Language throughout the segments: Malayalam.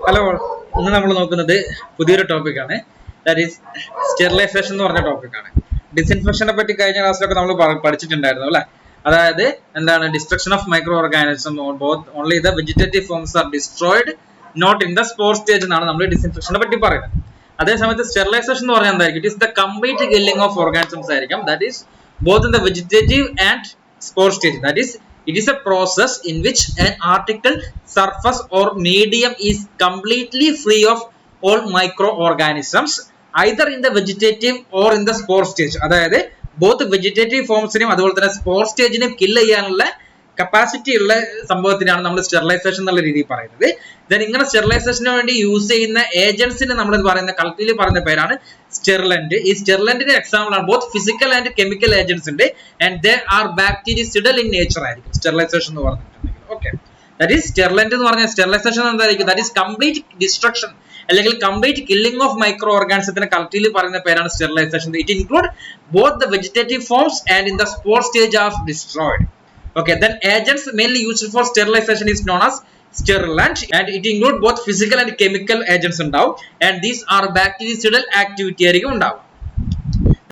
ഹലോ, ഇന്ന് നമ്മൾ നോക്കുന്നത് പുതിയൊരു ടോപ്പിക്കാണ്. ദാറ്റ് ഈസ് സ്റ്റെറിലൈസേഷൻ എന്ന് പറഞ്ഞ ടോപ്പിക്കാണ്. ഡിസ്ഇൻഫെക്ഷനെ പറ്റി കഴിഞ്ഞ ക്ലാസ്സിലൊക്കെ നമ്മൾ പഠിച്ചിട്ടുണ്ടായിരുന്നു അല്ലെ. അതായത് എന്താണ് destruction of micro organism only the vegetative forms are destroyed not in the spore stage എന്നാണ് നമ്മൾ ഡിസ്ഇൻഫെക്ഷനെ പറ്റി പറയുന്നത്. അതേസമയത്ത് സ്റ്റെറിലൈസേഷൻ എന്ന് പറഞ്ഞാൽ എന്തായിരിക്കും? It is the complete killing of organisms ആയിരിക്കും. That is both in the vegetative and spore stage. That is, it is a process in which an article, surface or medium is completely free of all microorganisms either in the vegetative or in the spore stage. അതായത് both vegetative forms നെയും അതുപോലെ തന്നെ spore stage നെയും kill ചെയ്യാനുള്ള കപ്പാസിറ്റി ഉള്ള സംഭവത്തിനാണ് നമ്മൾ സ്റ്റെറിലൈസേഷൻ എന്നുള്ള രീതിയിൽ പറയുന്നത്. ദെൻ ഇങ്ങനെ സ്റ്റെറിലൈസേഷന് വേണ്ടി യൂസ് ചെയ്യുന്ന ഏജൻസിനെ നമ്മൾ പറയുന്ന കളത്തിൽ പറയുന്ന പേരാണ് സ്റ്റെറിലന്റ്. ഈ സ്റ്റെറിലന്റിന്റെ എക്സാമ്പിൾ ആണ് both physical and chemical agents ഉണ്ട് and they are bactericidal in nature ആയിരിക്കും സ്റ്റെറിലൈസേഷൻ എന്ന് പറഞ്ഞിട്ടുണ്ടെങ്കിൽ. ഓക്കെ, ദാറ്റ് ഈസ് സ്റ്റെറിലന്റ് എന്ന് പറഞ്ഞാൽ സ്റ്റെറിലൈസേഷൻ എന്തായിരിക്കും? ദാറ്റ് ഈസ് കംപ്ലീറ്റ് ഡിസ്ട്രക്ഷൻ അല്ലെങ്കിൽ കംപ്ലീറ്റ് കില്ലിംഗ് ഓഫ് മൈക്രോ ഓർഗാനിസത്തിന്റെ കളത്തിൽ പറയുന്ന പേരാണ് sterilization. It include both the vegetative forms and in the spore stage are destroyed. Okay, then agents mainly used for sterilization is known as sterilant and it include both physical and chemical agents ഉണ്ടാവും and these are bactericidal activity ആയിരിക്കും ഉണ്ടാവും.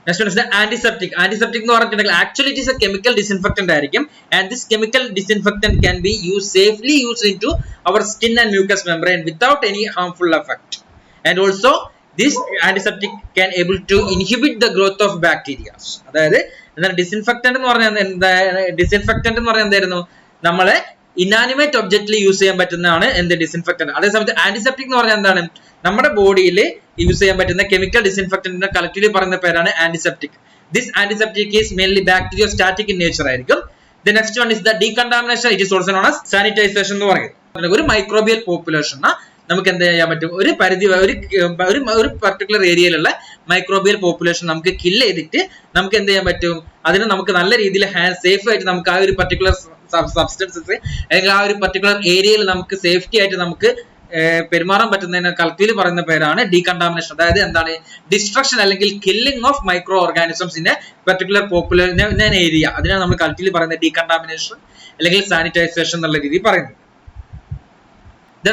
Next one is the antiseptic. Antiseptic എന്ന് പറഞ്ഞിട്ടുണ്ടെങ്കിൽ actually it is a chemical disinfectant ആയിരിക്കും and this chemical disinfectant can be safely used into our skin and mucous membrane without any harmful effect. And also this antiseptic can able to inhibit the growth of bacteria. അതായത് എന്താണ് ഡിസിൻഫെക്റ്റന്റ് എന്ന് പറഞ്ഞാൽ എന്തായിരുന്നു? നമ്മളെ ഇനാനിമേറ്റ് ഒബ്ജക്റ്റിൽ യൂസ് ചെയ്യാൻ പറ്റുന്നതാണ് എന്ത് ഡിസിൻഫെക്റ്റന്റ്. അതേസമയത്ത് ആന്റിസെപ്റ്റിക് എന്ന് പറഞ്ഞാൽ എന്താണ്? നമ്മുടെ ബോഡിയിൽ യൂസ് ചെയ്യാൻ പറ്റുന്ന കെമിക്കൽ ഡിസിൻഫെക്റ്റന്റിന്റെ കളക്റ്റീവ്ലി പറയുന്ന പേരാണ് antiseptic. This antiseptic is mainly bacteriostatic in nature ആയിരിക്കും. The next one is the decontamination. It is also known as sanitization എന്ന് പറയുന്നത്. ഒരു മൈക്രോബിയൽ പോപ്പുലേഷൻ നമുക്ക് എന്ത് ചെയ്യാൻ പറ്റും? ഒരു പരിധി ഒരു പർട്ടിക്കുലർ ഏരിയയിലുള്ള മൈക്രോബിയൽ പോപ്പുലേഷൻ നമുക്ക് കില്ല് ചെയ്തിട്ട് നമുക്ക് എന്ത് ചെയ്യാൻ പറ്റും? അതിന് നമുക്ക് നല്ല രീതിയിൽ സേഫ് ആയിട്ട് നമുക്ക് ആ ഒരു പർട്ടിക്കുലർ സബ്സ്റ്റൻസസ് അല്ലെങ്കിൽ ആ ഒരു പർട്ടിക്കുലർ ഏരിയയിൽ നമുക്ക് സേഫ്റ്റി ആയിട്ട് നമുക്ക് പെരുമാറാൻ പറ്റുന്നതിന് കളക്റ്റീവിൽ പറയുന്ന പേരാണ് ഡീകണ്ടാമിനേഷൻ. അതായത് എന്താണ്? ഡിസ്ട്രക്ഷൻ അല്ലെങ്കിൽ killing of micro organisms in A particular popular area. അതിനാണ് നമ്മൾ കളക്റ്റീവിൽ പറയുന്നത് ഡീകണ്ടാമിനേഷൻ അല്ലെങ്കിൽ സാനിറ്റൈസേഷൻ എന്നുള്ള രീതിയിൽ പറയുന്നത്.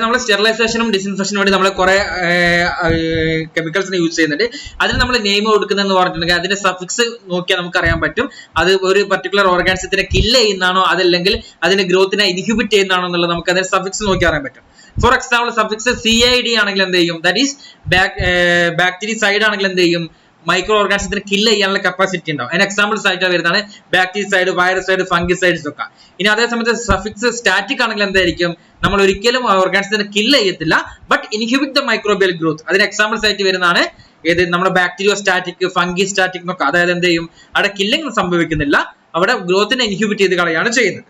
നമ്മൾ സ്റ്റെറിലൈസേഷനും ഡിസിൻഫെക്ഷനും വേണ്ടി നമ്മൾ കുറെ കെമിക്കൽസിനെ യൂസ് ചെയ്യുന്നുണ്ട്. അതിന് നമ്മൾ നെയിം കൊടുക്കുന്നതെന്ന് പറഞ്ഞിട്ടുണ്ടെങ്കിൽ അതിന്റെ സഫിക്സ് നോക്കിയാൽ നമുക്ക് അറിയാൻ പറ്റും അത് ഒരു പർട്ടിക്കുലർ ഓർഗാനിസത്തിനെ കില്ല് ചെയ്യുന്നതാണോ അതല്ലെങ്കിൽ അതിന്റെ ഗ്രോത്തിനെ ഇൻഹിബിറ്റ് ചെയ്യുന്നതാണോ എന്നുള്ളത് നമുക്ക് അതിന്റെ സഫിക്സ് നോക്കി അറിയാൻ പറ്റും. ഫോർ എക്സാമ്പിൾ സഫിക്സ് CID ആണെങ്കിൽ എന്ത് ചെയ്യും? ദാറ്റ് ഈസ് ബാക്ടീരിയസൈഡ് ആണെങ്കിൽ എന്ത് ചെയ്യും? മൈക്രോ ഓർഗാനിസത്തിന് കില്ല് ചെയ്യാനുള്ള കപ്പാസിറ്റി ഉണ്ടാവും. അതിന് എക്സാമ്പിൾസ് ആയിട്ട് വരുന്നതാണ് ബാക്ടീരിയസൈഡ്, വൈറസൈഡ്, ഫംഗിസൈഡ്സ് ഒക്കെ. ഇനി അതേസമയത്ത് സഫിക്സ് സ്റ്റാറ്റിക് ആണെങ്കിൽ എന്തായിരിക്കും? നമ്മൾ ഒരിക്കലും ഓർഗാനിസത്തിനെ കില്ല് ചെയ്യത്തില്ല, but inhibit the microbial growth. അതിന് എക്സാമ്പിൾസ് ആയിട്ട് വരുന്നതാണ് ഏത്? നമ്മുടെ ബാക്ടീരിയോസ്റ്റാറ്റിക്, ഫംഗിസ്റ്റാറ്റിക് എന്നൊക്കെ. അതായത് എന്ത് ചെയ്യും? അവിടെ കില്ലിംഗ് സംഭവിക്കുന്നില്ല, അവിടെ ഗ്രോത്തിനെ ഇൻഹിബിറ്റ് ചെയ്ത് കളയാണ് ചെയ്യുന്നത്.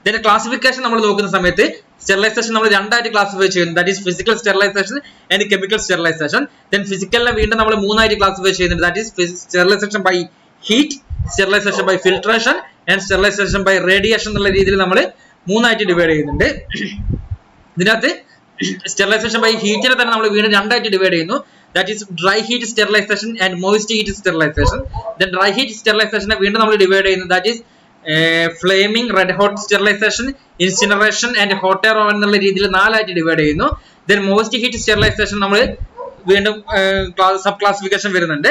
ഇതിന്റെ ക്ലാസിഫിക്കേഷൻ നമ്മൾ നോക്കുന്ന സമയത്ത് സ്റ്റെറിലൈസേഷൻ നമ്മൾ രണ്ടായിട്ട് ക്ലാസിഫൈ ചെയ്യുന്നു. That is physical sterilization and chemical sterilization. Then ഫിസിക്കലിനെ വീണ്ടും നമ്മൾ മൂന്നായിട്ട് ക്ലാസിഫൈ ചെയ്യുന്നുണ്ട്. That is sterilization by heat, sterilization by filtration and sterilization by radiation എന്നുള്ള രീതിയിൽ നമ്മൾ മൂന്നായിട്ട് ഡിവൈഡ് ചെയ്യുന്നുണ്ട്. ഇതിനകത്ത് സ്റ്റെറിലൈസേഷൻ ബൈ ഹീറ്റിനെ തന്നെ നമ്മൾ വീണ്ടും രണ്ടായിട്ട് ഡിവൈഡ് ചെയ്യുന്നു. That is dry heat sterilization and moist heat sterilization. Then dry heat സ്റ്റെറിലൈസേഷനെ വീണ്ടും നമ്മൾ ഡിവൈഡ് ചെയ്യുന്നു. That is flaming, red hot sterilization, incineration and hot air oven എന്നുള്ള രീതിയിൽ നാലായിട്ട് ഡിവൈഡ് ചെയ്യുന്നു. ദെൻ മോയിസ്റ്റ് ഹീറ്റ് സ്റ്റെറിലൈസേഷൻ നമ്മൾ വീണ്ടും സബ് ക്ലാസിഫിക്കേഷൻ വരുന്നുണ്ട്.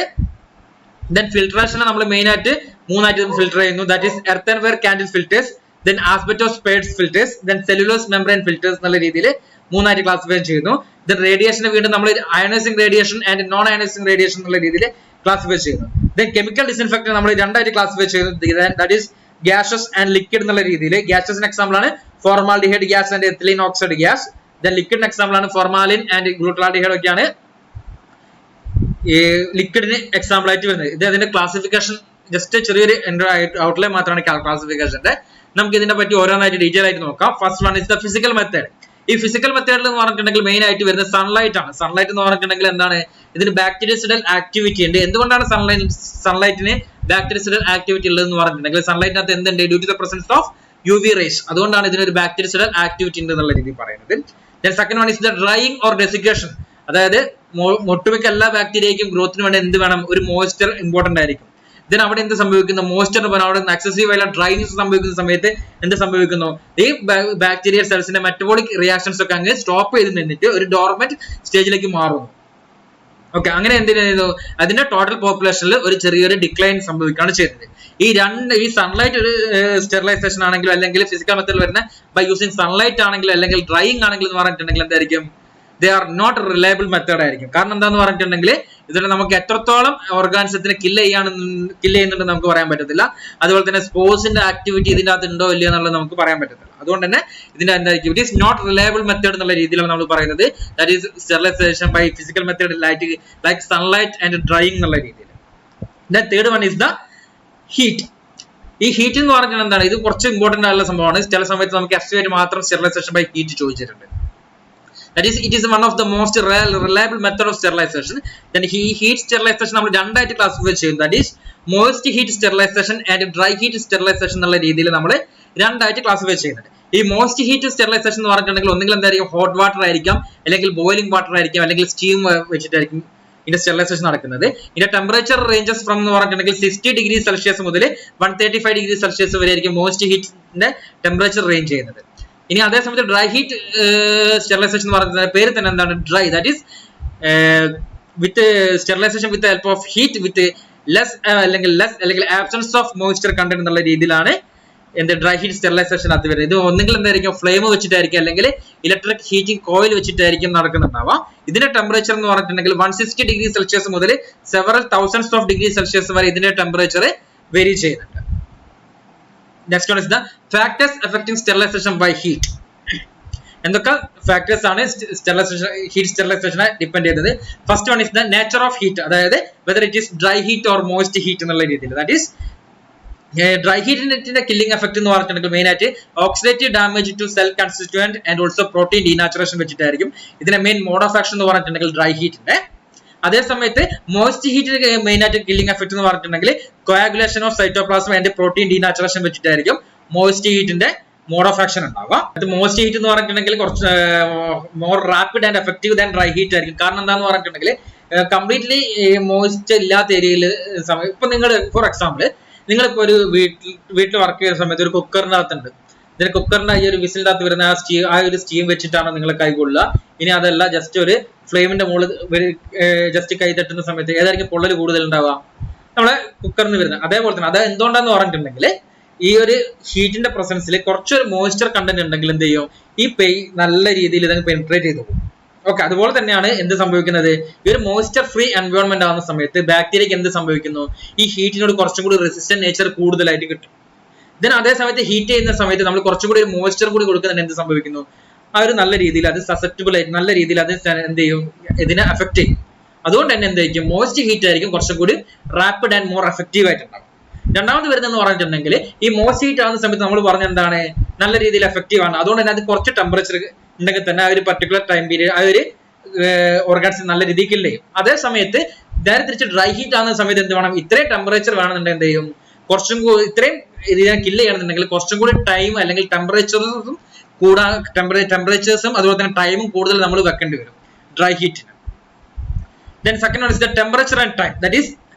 ദെൻ ഫിൽട്രേഷനെ നമ്മൾ മെയിൻ ആയിട്ട് മൂന്നായിട്ട് ഫിൽട്ടർ ചെയ്യുന്നു. That is earthenware candle filters, then asbestos pads filters, then cellulose membrane filters എന്നുള്ള രീതിയിൽ മൂന്നായിട്ട് ക്ലാസിഫൈ ചെയ്യുന്നു. ദെൻ റേഡിയേഷനെ വീണ്ടും നമ്മൾ ionizing radiation and non ionizing radiation എന്നുള്ള രീതിയിൽ ക്ലാസിഫൈ ചെയ്യുന്നു. ദെൻ കെമിക്കൽ ഡിസിൻഫെക്റ്റന്റ് നമ്മൾ രണ്ടായിട്ട് ക്ലാസിഫൈ ചെയ്യുന്നു. That is gases and liquid എന്നുള്ള രീതിയിൽ. ഗ്യാസസിന് എക്സാമ്പിൾ ആണ് formaldehyde gas and ethylene oxide gas. Then ലിക്വിഡിന് എക്സാമ്പിൾ ആണ് ഫോർമാലിൻ ആൻഡ് ഗ്ലൂട്ടാൽഡിഹൈഡ് ഒക്കെയാണ് ഈ ലിക്വിഡിന് എക്സാമ്പിൾ ആയിട്ട് വരുന്നത്. ഇത് അതിന്റെ ക്ലാസിഫിക്കേഷൻ ജസ്റ്റ് ചെറിയൊരു ഔട്ട്ലൈൻ മാത്രമാണ് ക്ലാസിഫിക്കേഷന്റെ. നമുക്ക് ഇതിനെ പറ്റി ഓരോന്നായിട്ട് ഡീറ്റെയിൽ ആയിട്ട് നോക്കാം. First one is the physical method. ഈ ഫിസിക്കൽ മെത്തേഡിൽ എന്ന് പറഞ്ഞിട്ടുണ്ടെങ്കിൽ മെയിൻ ആയിട്ട് വരുന്നത് സൺലൈറ്റ് ആണ്. സൺലൈറ്റ് എന്ന് പറഞ്ഞിട്ടുണ്ടെങ്കിൽ എന്താണ്? ഇതിന് ബാക്ടീരിയസിഡൽ ആക്ടിവിറ്റി ഉണ്ട്. എന്തുകൊണ്ടാണ് സൺലൈറ്റിന് ബാക്ടീരിയസിഡൽ ആക്ടിവിറ്റി ഉള്ളതെന്ന് പറഞ്ഞിട്ടുണ്ടെങ്കിൽ സൺലൈറ്റിനകത്ത് എന്തുണ്ട്? Due to the presence of UV rays. അതുകൊണ്ടാണ് ഇതിനൊരു ബാക്ടീരിയസിഡൽ ആക്ടിവിറ്റി ഉണ്ട് എന്നുള്ള രീതി പറയുന്നത്. Then second one is the drying or desiccation. അതായത് ഒട്ടുമിക്ക എല്ലാ ബാക്ടീരിയയ്ക്കും ഗ്രോത്തിന് വേണ്ടി എന്ത് വേണം? ഒരു മോയ്സ്ചർ ഇമ്പോർട്ടന്റ് ആയിരിക്കും. ദെൻ അവിടെ എന്ത് സംഭവിക്കുന്നു, മോയ്സ്ചർ അവിടെ എക്സസീവ് ആയിട്ടുള്ള ഡ്രൈനെസ് സംഭവിക്കുന്ന സമയത്ത് എന്ത് സംഭവിക്കുന്നു, ഈ ബാക്ടീരിയൽ സെൽസിന്റെ മെറ്റബോളിക് റിയാക്ഷൻസ് ഒക്കെ അങ്ങ് സ്റ്റോപ്പ് ചെയ്ത് നിന്നിട്ട് ഒരു ഡോർമെന്റ് സ്റ്റേജിലേക്ക് മാറുന്നു. ഓക്കെ, അങ്ങനെ എന്ത് ചെയ്യുന്നു, അതിന്റെ ടോട്ടൽ പോപ്പുലേഷനിൽ ഒരു ചെറിയൊരു ഡിക്ലൈൻ സംഭവിക്കുകയാണ് ചെയ്യുന്നത്. ഈ സൺലൈറ്റ് ഒരു സ്റ്റെറിലൈസേഷൻ ആണെങ്കിലും അല്ലെങ്കിൽ ഫിസിക്കൽ മെത്തേഡിൽ വരുന്ന ബൈ യൂസിങ് സൺലൈറ്റ് ആണെങ്കിലും അല്ലെങ്കിൽ ഡ്രൈയിങ് ആണെങ്കിലും എന്ന് പറഞ്ഞിട്ടുണ്ടെങ്കിൽ എന്തായിരിക്കും, they are not reliable method ആയിരിക്കും. കാരണം എന്താന്ന് പറഞ്ഞിട്ടുണ്ടെങ്കിൽ ഇതിൽ നമുക്ക് എത്രത്തോളം ഓർഗാനിസത്തിനെ കില്ല് ചെയ്യുന്നുണ്ട് നമുക്ക് പറയാൻ പറ്റത്തില്ല. അതുപോലെ തന്നെ സ്പോർട്സിന്റെ ആക്ടിവിറ്റി ഇതിന്റെ അകത്ത് ഉണ്ടോ ഇല്ലയോ എന്നുള്ളത് നമുക്ക് പറയാൻ പറ്റത്തില്ല. അതുകൊണ്ട് തന്നെ ഇതിന്റെ എന്തായിരിക്കും, it is not reliable method എന്നുള്ള രീതിയിലാണ് നമ്മൾ പറയുന്നത്. That is sterilization by physical method like sunlight and drying എന്നുള്ള രീതിയിൽ. Then third one is the heat. ഈ ഹീറ്റ് എന്ന് പറഞ്ഞാൽ എന്താണ്, ഇത് കുറച്ച് ഇമ്പോർട്ടന്റ് ആയിട്ടുള്ള സംഭവമാണ്. ചില സമയത്ത് നമുക്ക് എസ്റ്റിമേറ്റ് മാത്രം സ്റ്റെറിലൈസേഷൻ ബൈ ഹീറ്റ് ചോദിച്ചിട്ടുണ്ട്. That is, it is one of the most reliable method of sterilization. Then heat sterilization നമ്മൾ രണ്ടായിട്ട് ക്ലാസിഫൈ ചെയ്യും. That is moist heat sterilization and dry heat sterilization എന്നുള്ള രീതിയിൽ നമ്മൾ രണ്ടായിട്ട് ക്ലാസിഫൈ ചെയ്യുന്നുണ്ട്. ഈ മോസ്റ്റ് ഹീറ്റ് സ്റ്റെറിലൈസേഷൻ എന്ന് പറഞ്ഞിട്ടുണ്ടെങ്കിൽ ഒന്നുകിൽ എന്തായിരിക്കും, ഹോട്ട് വാട്ടർ ആയിരിക്കാം, അല്ലെങ്കിൽ ബോയിലിംഗ് വാട്ടർ ആയിരിക്കാം, അല്ലെങ്കിൽ സ്റ്റീം വെച്ചിട്ടായിരിക്കും ഇതിന്റെ സ്റ്റെറിലൈസേഷൻ നടക്കുന്നത്. ഇതിന്റെ ടെമ്പറേച്ചർ റേഞ്ചസ് ഫ്രം എന്ന് പറഞ്ഞിട്ടുണ്ടെങ്കിൽ 60 ഡിഗ്രി സെൽഷ്യസ് മുതൽ 135 ഡിഗ്രി സെൽഷ്യസ് വരെ ആയിരിക്കും മോസ്റ്റ് ഹീറ്റിന്റെ ടെമ്പറേച്ചർ റേഞ്ച് ചെയ്യുന്നത്. ഇനി അതേ സമയത്ത് ഡ്രൈ ഹീറ്റ് സ്റ്റെറിലൈസേഷൻ എന്ന് പറയുന്നത് പേര് തന്നെ എന്താണ്, dry. That is with sterilization with help of heat with less അല്ലെങ്കിൽ ആബ്സെൻസ് ഓഫ് മോയ്സ്ചർ കണ്ടന്റ് എന്നുള്ള രീതിയിലാണ് എന്ത് ഡ്രൈ ഹീറ്റ് സ്റ്റെറിലൈസേഷൻ അത് വരുന്നത്. ഇത് ഒന്നുകിൽ എന്തായിരിക്കും, ഫ്ലെയിം വെച്ചിട്ടായിരിക്കും, അല്ലെങ്കിൽ ഇലക്ട്രിക് ഹീറ്റിംഗ് കോയിൽ വെച്ചിട്ടായിരിക്കും നടക്കുന്നുണ്ടാവുക. ഇതിന്റെ ടെമ്പറേച്ചർ എന്ന് പറഞ്ഞിട്ടുണ്ടെങ്കിൽ 160 ഡിഗ്രി സെൽഷ്യസ് മുതൽ several thousands of degree Celsius വരെ ഇതിന്റെ ടെമ്പറേച്ചർ വേരി ചെയ്യുന്നുണ്ട്. Next one is the factors affecting sterilization by heat. എന്തൊക്കെ ഫാക്ടേഴ്സ് ആണ് ഹീറ്റ് സ്റ്റെറിലൈസേഷനെ ഡിപ്പെൻഡ് ചെയ്യുന്നത്. First one is the nature of heat, അതായത് whether it is dry heat or moist heat എന്നുള്ള രീതിയിൽ. ദാറ്റ് ഈസ് ഡ്രൈ ഹീറ്റിന്റെ കില്ലിംഗ് എഫക്ട് എന്ന് പറഞ്ഞിട്ടുണ്ടെങ്കിൽ മെയിൻ ആയിട്ട് oxidative damage to cell constituent and also protein denaturation വെച്ചിട്ടായിരിക്കും. ഇതിന്റെ മെയിൻ മോഡ് ഓഫ് ആക്ഷൻ എന്ന് പറഞ്ഞിട്ടുണ്ടെങ്കിൽ ഡ്രൈ ഹീറ്റിന്റെ. അതേ സമയത്ത് മോയ്സ്റ്റ് ഹീറ്റിന് മെയിൻ ആയിട്ട് കില്ലിംഗ് എഫക്ട് എന്ന് പറഞ്ഞിട്ടുണ്ടെങ്കിൽ coagulation of cytoplasm and protein denaturation വെച്ചിട്ടായിരിക്കും മോയ്സ്റ്റ് ഹീറ്റിന്റെ മോഡ് ഓഫ് ആക്ഷൻ ഉണ്ടാവുക. അത് മോയ്സ്റ്റ് ഹീറ്റ് എന്ന് പറഞ്ഞിട്ടുണ്ടെങ്കിൽ കുറച്ച് more rapid and effective than dry heat ആയിരിക്കും. കാരണം എന്താന്ന് പറഞ്ഞിട്ടുണ്ടെങ്കിൽ കംപ്ലീറ്റ്ലി മോയ്സ്റ്റ് ഇല്ലാത്ത ഏരിയയിൽ സമയം, ഇപ്പൊ നിങ്ങൾ ഫോർ എക്സാമ്പിൾ നിങ്ങളിപ്പോ ഒരു വീട്ടിൽ വർക്ക് ചെയ്യുന്ന സമയത്ത് ഒരു കുക്കറിന്റെ അകത്തുണ്ട്. ഇതിന് കുക്കറിന്റെ ഈ ഒരു വിസിലിന്റെ അകത്ത് വരുന്ന ആ ഒരു സ്റ്റീം വെച്ചിട്ടാണ് നിങ്ങൾ കൈകൊള്ളുക. ഇനി അതല്ല ജസ്റ്റ് ഒരു ഫ്ലെയിമിന്റെ മുകളിൽ ജസ്റ്റ് കൈ തട്ടുന്ന സമയത്ത് ഏതായിരിക്കും പൊള്ളൽ കൂടുതൽ ഉണ്ടാവുക, നമ്മളെ കുക്കറിന് വരുന്നത്. അതേപോലെ തന്നെ അത് എന്തുകൊണ്ടാന്ന് പറഞ്ഞിട്ടുണ്ടെങ്കിൽ ഈ ഒരു ഹീറ്റിന്റെ പ്രസൻസിൽ കുറച്ചൊരു മോയ്സ്ചർ കണ്ടന്റ് ഉണ്ടെങ്കിൽ എന്ത് ചെയ്യും, ഈ നല്ല രീതിയിൽ ഇതങ്ങ് പെനിട്രേറ്റ് ചെയ്തു പോകും. ഓക്കെ, അതുപോലെ തന്നെയാണ് എന്ത് സംഭവിക്കുന്നത്, ഈ ഒരു മോയ്സ്ചർ ഫ്രീ എൻവയോൺമെന്റ് ആവുന്ന സമയത്ത് ബാക്ടീരിയക്ക് എന്ത് സംഭവിക്കുന്നു, ഈ ഹീറ്റിനോട് കുറച്ചും കൂടി റെസിസ്റ്റന്റ് നേച്ചർ കൂടുതലായിട്ട് കിട്ടും. ഇതിന് അതേ സമയത്ത് ഹീറ്റ് ചെയ്യുന്ന സമയത്ത് നമ്മൾ കുറച്ചും കൂടി ഒരു മോയ്സ്ചർ കൂടി കൊടുക്കുന്നതിന് എന്ത് സംഭവിക്കുന്നു, ആ ഒരു നല്ല രീതിയിൽ അത് സസെപ്റ്റബിൾ ആയിട്ട് നല്ല രീതിയിൽ അത് എന്ത് ചെയ്യും, ഇതിനെ അഫക്ട് ചെയ്യും. അതുകൊണ്ട് തന്നെ എന്തായിരിക്കും, മോയ്സ്റ്റ് ഹീറ്റ് ആയിരിക്കും കുറച്ചും കൂടി റാപ്പിഡ് ആൻഡ് മോർ എഫക്റ്റീവ് ആയിട്ടുണ്ടാവും. രണ്ടാമത് വരുന്നതെന്ന് പറഞ്ഞിട്ടുണ്ടെങ്കിൽ ഈ മോയ്സ്റ്റ് ഹീറ്റ് ആവുന്ന സമയത്ത് നമ്മൾ പറഞ്ഞ എന്താണ്, നല്ല രീതിയിൽ എഫക്റ്റീവ് ആണ്. അതുകൊണ്ട് തന്നെ അത് കുറച്ച് ടെമ്പറേച്ചർ ഉണ്ടെങ്കിൽ തന്നെ ആ ഒരു പർട്ടിക്കുലർ ടൈം പീരീഡ് ആ ഒരു ഓർഗാൻസ് നല്ല രീതിയിൽ കില്ല് ചെയ്യും. അതേ സമയത്ത് നേരെ തിരിച്ച് ഡ്രൈ ഹീറ്റ് ആവുന്ന സമയത്ത് എന്ത് വേണം, ഇത്രയും ടെമ്പറേച്ചർ വേണമെന്നുണ്ടെങ്കിൽ എന്ത് ചെയ്യും, കുറച്ചും കൂടി ഇത്രയും ഇതിനെ കില്ല് ചെയ്യണമെന്നുണ്ടെങ്കിൽ കുറച്ചും കൂടി ടൈം അല്ലെങ്കിൽ ടെമ്പറേച്ചേഴ്സും അതുപോലെ തന്നെ ടൈമും കൂടുതൽ നമ്മൾ വെക്കേണ്ടി വരും dry ഹീറ്റിന്. Then second one is the temperature and time. That is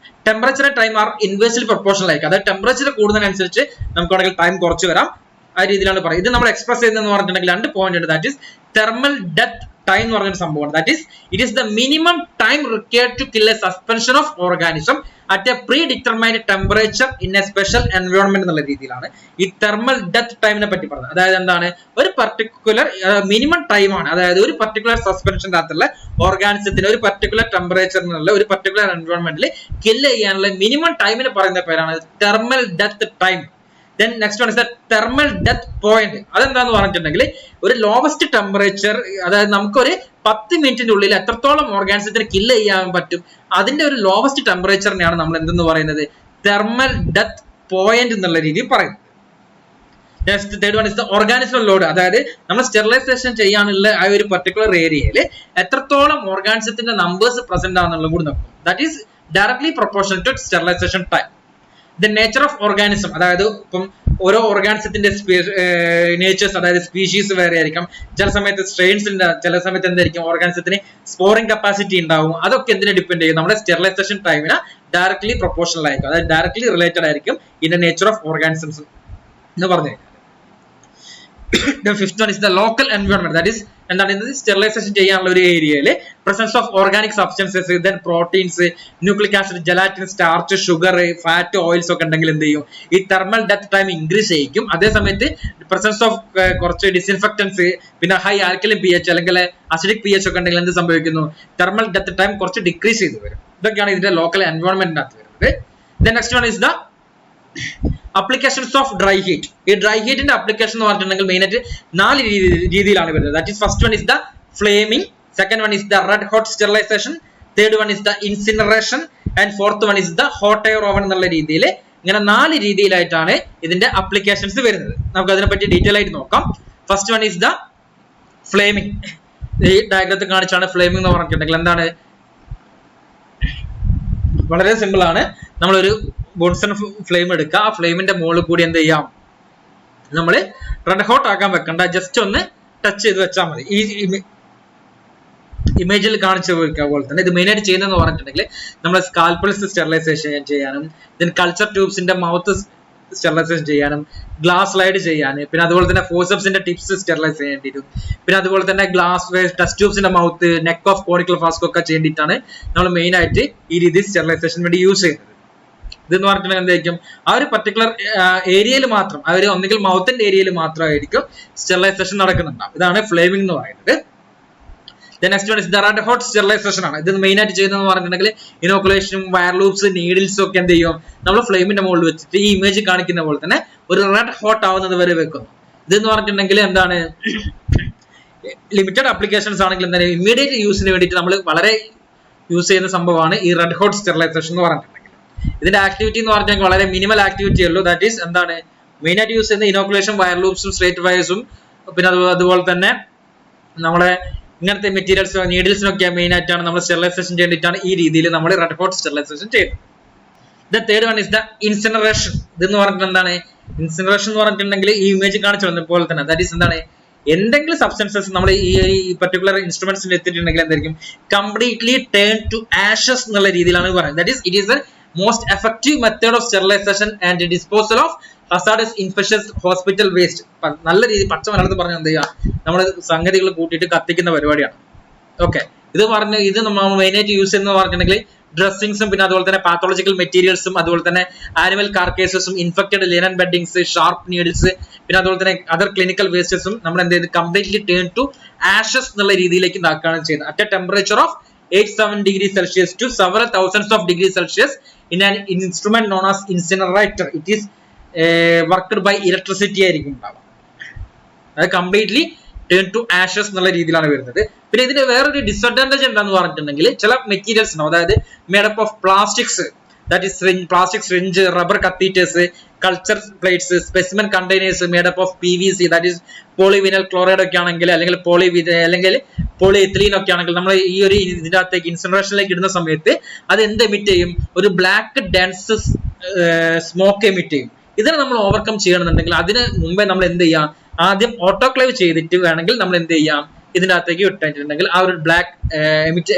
temperature and time are inversely proportional ആയിരിക്കും. അതായത് ടെമ്പറേച്ചർ കൂടുന്നതിനനുസരിച്ച് നമുക്കാണെങ്കിൽ ടൈം കുറച്ച് വരാം. ആ രീതിയിലാണ് പറയുന്നത്. ഇത് നമ്മൾ എക്സ്പ്രസ് ചെയ്യുന്നതെന്ന് പറഞ്ഞിട്ടുണ്ടെങ്കിൽ 2 പോയിന്റ് ഉണ്ട്. That is thermal death time എന്ന് പറഞ്ഞൊരു സംഭവമാണ്. That is it is the minimum time required to kill a suspension of organism at a predetermined temperature in a special environment എന്നുള്ള രീതിയിലാണ് ഈ തെർമൽ ഡെത്ത് ടൈമിനെ പറ്റി പറഞ്ഞത്. അതായത് എന്താണ്, ഒരു പർട്ടിക്കുലർ മിനിമം ടൈമാണ്, അതായത് ഒരു പർട്ടിക്കുലർ സസ്പെൻഷൻ്റെ അകത്തുള്ള ഓർഗാനിസത്തിന് ഒരു പർട്ടിക്കുലർ ടെമ്പറേച്ചറിനുള്ള ഒരു പർട്ടിക്കുലർ എൻവയോൺമെന്റിൽ കില്ല് ചെയ്യാനുള്ള മിനിമം ടൈമിന് പറയുന്ന പേരാണ് thermal death time. Then next one is the thermal death point. അതെന്താന്ന് പറഞ്ഞിട്ടുണ്ടെങ്കിൽ ഒരു ലോവസ്റ്റ് ടെമ്പറേച്ചർ, അതായത് നമുക്കൊരു 10 മിനിറ്റിന്റെ ഉള്ളിൽ എത്രത്തോളം ഓർഗാനിസത്തിന് കില്ല് ചെയ്യാൻ പറ്റും അതിന്റെ ഒരു ലോവസ്റ്റ് ടെമ്പറേച്ചറിനെയാണ് നമ്മൾ എന്തെന്ന് പറയുന്നത്, തെർമൽ ഡെത്ത് പോയിന്റ് എന്നുള്ള രീതിയിൽ പറയുന്നത്. Next third one is the organism load. അതായത് നമ്മൾ സ്റ്റെറിലൈസേഷൻ ചെയ്യാനുള്ള ആ ഒരു പർട്ടിക്കുലർ ഏരിയയിൽ എത്രത്തോളം ഓർഗാനിസത്തിന്റെ നമ്പേഴ്സ് പ്രസന്റ് ആണെന്നുള്ളത് കൂടി നോക്കും. That is directly proportional to sterilisation time. The nature of organism, അതായത് ഇപ്പം ഓരോ ഓർഗാനിസത്തിന്റെ നേച്ചേഴ്സ്, അതായത് സ്പീഷീസ് വേറെ ആയിരിക്കും, ചില സമയത്ത് സ്ട്രെയിൻസ് ഉണ്ടാവും, ചില സമയത്ത് എന്തായിരിക്കും ഓർഗാനിസത്തിന് സ്പോറിംഗ് കപ്പാസിറ്റി ഉണ്ടാവും. അതൊക്കെ എന്തിനെ ഡിപ്പെൻഡ് ചെയ്യും? നമ്മുടെ സ്റ്റെറിലൈസേഷൻ ടൈമിന് ഡയറക്ട്ലി പ്രൊപ്പോർഷണൽ ആയിരിക്കും, അതായത് ഡയറക്ട്ലി റിലേറ്റഡ് ആയിരിക്കും ഇതിന്റെ നേച്ചർ ഓഫ് ഓർഗാനിസംസ് എന്ന് പറഞ്ഞു. The fifth one is the local environment, that is എന്താണ് സ്റ്റെറിലൈസേഷൻ ചെയ്യാനുള്ള ഒരു ഏരിയയിൽ presence of organic substances, then proteins, nucleic acid, gelatin, starch, sugar, fat, oils ഒക്കെ ഉണ്ടെങ്കിൽ എന്ത് ചെയ്യും? ഈ തെർമൽ ഡെത്ത് ടൈം ഇൻക്രീസ് ചെയ്യിക്കും. അതേ സമയത്ത് പ്രസൻസ് ഓഫ് കുറച്ച് ഡിസിൻഫെക്ടൻസ്, പിന്നെ ഹൈ ആൽക്കലിൻ pH അല്ലെങ്കിൽ അസിഡിക് pH ഒക്കെ ഉണ്ടെങ്കിൽ എന്ത് സംഭവിക്കുന്നു? തെർമൽ ഡെത്ത് ടൈം കുറച്ച് ഡിക്രീസ് ചെയ്ത് വരും. ഇതൊക്കെയാണ് ഇതിന്റെ ലോക്കൽ എൻവയോൺമെന്റിനകത്ത് വരുന്നത്. Then next one is the applications of dry heat. ഈ ഡ്രൈ ഹീറ്റിന്റെ അപ്ലിക്കേഷൻ എന്ന് പറഞ്ഞിട്ടുണ്ടെങ്കിൽ മെയിൻ ആയിട്ട് 4 രീതിയിലാണ് വരുന്നത്. That is first one is the flaming, second one is the red hot sterilisation, third one is the incineration and fourth one is the hot air oven എന്നുള്ള രീതിയിൽ ഇങ്ങനെ 4 രീതിയിലായിട്ടാണ് ഇതിന്റെ അപ്ലിക്കേഷൻസ് വരുന്നത്. നമുക്ക് അതിനെപ്പറ്റി ഡീറ്റെയിൽ ആയിട്ട് നോക്കാം. First one is the flaming. ഈ ഡയഗ്രത്തിൽ കാണിച്ചാണ് ഫ്ലേമിംഗ് എന്ന് പറഞ്ഞിട്ടുണ്ടെങ്കിൽ എന്താണ്? വളരെ സിമ്പിൾ ആണ്. നമ്മളൊരു ബോൺസൺ ഫ്ലെയിം എടുക്കുക, ആ ഫ്ലെയിമിന്റെ മുകളിൽ കൂടി എന്ത് ചെയ്യാം? നമ്മൾ റെഡ് ഹോട്ട് ആക്കാൻ വെക്കണ്ട, ജസ്റ്റ് ഒന്ന് ടച്ച് ചെയ്ത് വെച്ചാൽ മതി. ഈ ഇമേജിൽ കാണിച്ച പോലെ തന്നെ ഇത് മെയിൻ ആയിട്ട് ചെയ്യുന്നതെന്ന് പറഞ്ഞിട്ടുണ്ടെങ്കിൽ നമ്മൾ സ്കാൽപ്പൽസ് സ്റ്റെറിലൈസേഷൻ ചെയ്യാനും, ദെൻ കൾച്ചർ ട്യൂബ്സിന്റെ മൗത്ത് സ്റ്റെറിലൈസേഷൻ ചെയ്യാനും, ഗ്ലാസ് സ്ലൈഡ് ചെയ്യാൻ, പിന്നെ അതുപോലെ തന്നെ ഫോസപ്സിന്റെ ടിപ്സ് സ്റ്റെറിലൈസ് ചെയ്യേണ്ടി വരും. പിന്നെ അതുപോലെ തന്നെ ഗ്ലാസ് ടെസ്റ്റ് ട്യൂബ്സിന്റെ mouth, neck of conical flask ഒക്കെ ചെയ്യേണ്ടിയിട്ടാണ് നമ്മൾ മെയിൻ ആയിട്ട് ഈ രീതിയിൽ സ്റ്റെറിലൈസേഷൻ വേണ്ടി യൂസ് ചെയ്യുന്നത്. ഇതെന്ന് പറഞ്ഞിട്ടുണ്ടെങ്കിൽ എന്തായിരിക്കും? ആ ഒരു പർട്ടിക്കുലർ ഏരിയയിൽ മാത്രം, ആ ഒരു ഒന്നുകിൽ മൗത്തിന്റെ ഏരിയയിൽ മാത്രമായിരിക്കും സ്റ്റെറിലൈസേഷൻ നടക്കുന്നുണ്ടാവും. ഇതാണ് ഫ്ലേമിംഗ് എന്ന് പറയുന്നത്. Next one is the red hot sterilisation ആണ്. ഇത് മെയിൻ ആയിട്ട് ചെയ്യുന്നതെന്ന് പറഞ്ഞിട്ടുണ്ടെങ്കിൽ ഇനോക്കുലേഷനും വയർ ലൂപ്സ്, നീഡിൽസും ഒക്കെ എന്ത് ചെയ്യും? നമ്മൾ ഫ്ലെയിമിന്റെ മുകളിൽ വെച്ചിട്ട് ഈ ഇമേജ് കാണിക്കുന്ന പോലെ തന്നെ ഒരു റെഡ് ഹോട്ട് ആവുന്നത് വരെ വെക്കുന്നു. ഇതെന്ന് പറഞ്ഞിട്ടുണ്ടെങ്കിൽ എന്താണ്? ലിമിറ്റഡ് ആപ്ലിക്കേഷൻസ് ആണെങ്കിൽ എന്താണ് ഇമ്മീഡിയറ്റ് യൂസിന് വേണ്ടിയിട്ട് നമ്മൾ വളരെ യൂസ് ചെയ്യുന്ന സംഭവമാണ് ഈ റെഡ് ഹോട്ട് സ്റ്റെറിലൈസേഷൻ എന്ന് പറഞ്ഞിട്ടുണ്ടെങ്കിൽ. ഇതിന്റെ ആക്ടിവിറ്റി എന്ന് പറഞ്ഞാൽ വളരെ മിനിമൽ ആക്ടിവിറ്റി ഉള്ളൂ. ദാറ്റ് ഈസ് എന്താണ്? മെയിൻ ആയിട്ട് യൂസ് ചെയ്യുന്ന ഇനോക്കുലേഷൻ, വയർ ലൂപ്സും, സ്ട്രേറ്റ് വയേഴ്സും, പിന്നെ അതുപോലെ തന്നെ നമ്മുടെ ഇങ്ങനത്തെ മെറ്റീരിയൽസ്, നീഡിൽസിനൊക്കെ മെയിൻ ആയിട്ടാണ് നമ്മൾ സ്റ്റെറിലൈസേഷൻ ചെയ്തിട്ടാണ് ഈ രീതിയിൽ നമ്മൾ റെഡ് ഹോട്ട് സ്റ്റെറിലൈസേഷൻ ചെയ്യുന്നത്. The third one is the incineration. ഇതെന്ന് പറഞ്ഞിട്ട് എന്താണ്? ഇൻസിനറേഷൻ എന്ന് പറഞ്ഞിട്ടുണ്ടെങ്കിൽ ഈ ഇമേജ് കാണിച്ചു വന്ന പോലെ തന്നെ ദാറ്റ് ഈസ് എന്താണ്? എന്തെങ്കിലും സബ്സ്റ്റൻസസ് നമ്മൾ ഈ പർട്ടിക്കുലർ ഇൻസ്ട്രുമെന്റ്സിൽ എത്തിയിട്ടുണ്ടെങ്കിൽ എന്തായിരിക്കും? കംപ്ലീറ്റ്ലി ടേൺ ടു ആഷസ് എന്നുള്ള രീതിയിലാണ് പറയുന്നത്. That is it is the most effective method of sterilisation and disposal of hazardous infectious hospital waste. നല്ല രീതിയിൽ പച്ച മലയാളത്തിൽ പറഞ്ഞാൽ എന്ത് ചെയ്യുക? നമ്മൾ സംഗതികൾ കൂട്ടിയിട്ട് കത്തിക്കുന്ന പരിപാടിയാണ്. ഓക്കെ, ഇത് നമ്മൾ മെയിനായിട്ട് യൂസ് ചെയ്യുന്നത് പറഞ്ഞിട്ടുണ്ടെങ്കിൽ ഡ്രസ്സിങ്സും, പിന്നെ അതുപോലെ തന്നെ പാത്തോളജിക്കൽ മെറ്റീരിയൽസും, അതുപോലെ തന്നെ ആനിമൽ കാർക്കേസസും, infected linen beddings, sharp needles, പിന്നെ അതുപോലെ തന്നെ അതർ ക്ലിനിക്കൽ വേസ്റ്റസും നമ്മൾ എന്ത് ചെയ്ത് കംപ്ലീറ്റ്ലി ടേൺ ടു ആഷസ് എന്നുള്ള രീതിയിലേക്ക് ഇതാക്കുകയാണ് ചെയ്യുന്നത്. At A temperature of 87 degrees Celsius to several thousands of degrees Celsius in an instrument known as incinerator. It is worked by electricity ആയിരിക്കും ഉണ്ടാവുക. അത് കംപ്ലീറ്റ്ലി ടേൺ ടു ആഷസ് എന്നുള്ള രീതിയിലാണ് വരുന്നത്. പിന്നെ ഇതിന് വേറൊരു ഡിസഡ്വാൻറ്റേജ് എന്താന്ന് പറഞ്ഞിട്ടുണ്ടെങ്കിൽ ചില മെറ്റീരിയൽസ് ഉണ്ടാവും, അതായത് made up of plastics, that is plastic syringe, rubber catheters, culture plates, specimen containers made up of PVC, that is polyvinyl chloride ഒക്കെ ആണെങ്കിൽ, അല്ലെങ്കിൽ പോളിഎത്തിലീൻ ഒക്കെ ആണെങ്കിൽ നമ്മൾ ഈ ഒരു ഇതിന്റെ അകത്തേക്ക് ഇൻസിനറേഷനിലേക്ക് ഇടുന്ന സമയത്ത് അത് എന്ത് എമിറ്റ് ചെയ്യും? ഒരു ബ്ലാക്ക് ഡെൻസ് സ്മോക്ക് എമിറ്റ് ചെയ്യും. ഇതിനെ നമ്മൾ ഓവർകം ചെയ്യണമെന്നുണ്ടെങ്കിൽ അതിന് മുമ്പേ നമ്മൾ എന്ത് ചെയ്യാം? ആദ്യം ഓട്ടോക്ലേവ് ചെയ്തിട്ട് വേണമെങ്കിൽ നമ്മൾ എന്ത് ചെയ്യാം? ഇതിന്റെ അകത്തേക്ക് ഇട്ടിട്ടുണ്ടെങ്കിൽ ആ ഒരു black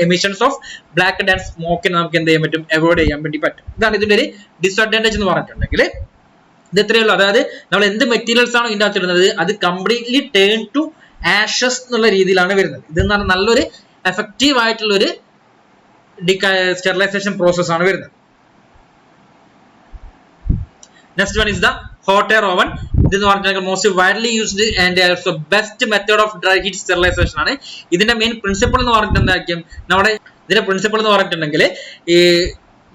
emissions of black dense സ്മോക്കിനെ നമുക്ക് എന്ത് ചെയ്യാൻ പറ്റും? അവോയ്ഡ് ചെയ്യാൻ വേണ്ടി പറ്റും. ഇതാണ് ഇതിന്റെ ഒരു ഡിസഡ്വാൻറ്റേജ് എന്ന് പറഞ്ഞിട്ടുണ്ടെങ്കിൽ. ഇത് എത്രയേ ഉള്ളൂ. അതായത് നമ്മൾ എന്ത് മെറ്റീരിയൽസ് ആണോ ഇതിന്റെ അകത്ത് ഇടുന്നത് അത് കംപ്ലീറ്റ്ലി ടേൺ ടു ആഷസ് എന്നുള്ള രീതിയിലാണ് വരുന്നത്. ഇതെന്ന് പറഞ്ഞാൽ നല്ലൊരു എഫക്റ്റീവ് ആയിട്ടുള്ള ഒരു സ്റ്റെറിലൈസേഷൻ പ്രോസസ് ആണ് വരുന്നത്. Next one is the hot air oven. ഇതെന്ന് പറഞ്ഞാൽ most widely used and also best method of dry heat sterilisation ആണ്. ഇതിന്റെ മെയിൻ പ്രിൻസിപ്പിൾ എന്ന് പറഞ്ഞിട്ട് എന്തായിരിക്കും? ഇതിന്റെ പ്രിൻസിപ്പിൾ എന്ന് പറഞ്ഞിട്ടുണ്ടെങ്കിൽ ഈ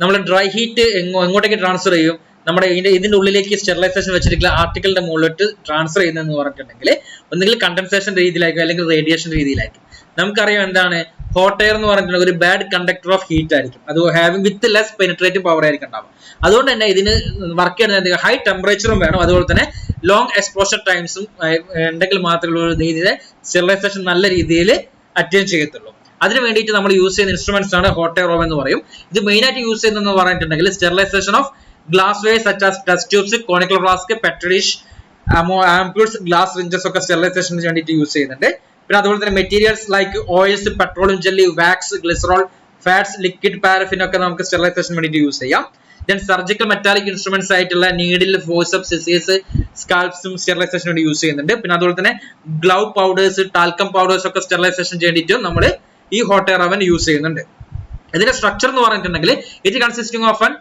നമ്മൾ ഡ്രൈ ഹീറ്റ് എങ്ങോട്ടേക്ക് ട്രാൻസ്ഫർ ചെയ്യും? നമ്മുടെ ഇതിന്റെ ഉള്ളിലേക്ക് സ്റ്റെറിലൈസേഷൻ വെച്ചിട്ടുള്ള ആർട്ടിക്കിളിന്റെ മുകളിലോട്ട് ട്രാൻസ്ഫർ ചെയ്യുന്നതെന്ന് പറഞ്ഞിട്ടുണ്ടെങ്കിൽ ഒന്നുകിൽ കണ്ടൻസേഷൻ രീതിയിലായിരിക്കും, അല്ലെങ്കിൽ റേഡിയേഷൻ രീതിയിലായിരിക്കും. നമുക്കറിയാം എന്താണ് ഹോട്ട് എയർ എന്ന് പറഞ്ഞിട്ടുണ്ടെങ്കിൽ ഒരു ബാഡ് കണ്ടക്ടർ ഓഫ് ഹീറ്റ് ആയിരിക്കും. അത് ഹാവിംഗ് വിത്ത് ലെസ് പെനിട്രേറ്റീവ് പവർ ആയിരിക്കും ഉണ്ടാവും. അതുകൊണ്ട് തന്നെ ഇതിന് വർക്ക് ചെയ്യുന്നത് ഹൈ ടെമ്പറേച്ചറും വേണം, അതുപോലെ തന്നെ ലോങ് എക്സ്പോഷർ ടൈംസും ഉണ്ടെങ്കിൽ മാത്രമേ ഇതിന്റെ സ്റ്റെറിലൈസേഷൻ നല്ല രീതിയിൽ അറ്റൈൻ ചെയ്യത്തുള്ളൂ. അതിന് വേണ്ടിയിട്ട് നമ്മൾ യൂസ് ചെയ്യുന്ന ഇൻസ്ട്രുമെന്റ്സ് ആണ് ഹോട്ട് എയർ ഓവൻ എന്ന് പറയും. ഇത് മെയിൻ ആയിട്ട് യൂസ് ചെയ്യുന്നതെന്ന് പറഞ്ഞിട്ടുണ്ടെങ്കിൽ sterilisation of glassware such as test tubes, conical flask, petri dish, ampoules, glass syringes ഒക്കെ സ്റ്റെറിലൈസേഷന് വേണ്ടിയിട്ട് യൂസ് ചെയ്യുന്നുണ്ട്. പിന്നെ അതുപോലെ തന്നെ materials like oils, petroleum jelly, wax, glycerol, fats, liquid paraffin ഒക്കെ നമുക്ക് സ്റ്റെറിലൈസേഷന് വേണ്ടിയിട്ട് യൂസ് ചെയ്യാം. ദെൻ സർജിക്കൽ മെറ്റാലിക് ഇൻസ്ട്രുമെന്റ്സ് ആയിട്ടുള്ള നീഡിൽ, ഫോഴ്സെപ്സ്, സിസേഴ്സ്, സ്കാൽപ്സും സ്റ്റെറിലൈസേഷന് വേണ്ടി യൂസ് ചെയ്യുന്നുണ്ട്. പിന്നെ അതുപോലെ തന്നെ ഗ്ലൗ പൗഡേഴ്സ്, ടാൽക്കം പൗഡേഴ്സ് ഒക്കെ സ്റ്റെറിലൈസേഷൻ വേണ്ടിയിട്ടും നമ്മൾ ഈ ഹോട്ട് എയർ അവൻ യൂസ് ചെയ്യുന്നുണ്ട്. ഇതിന്റെ സ്ട്രക്ചർ എന്ന് പറഞ്ഞിട്ടുണ്ടെങ്കിൽ it consisting of an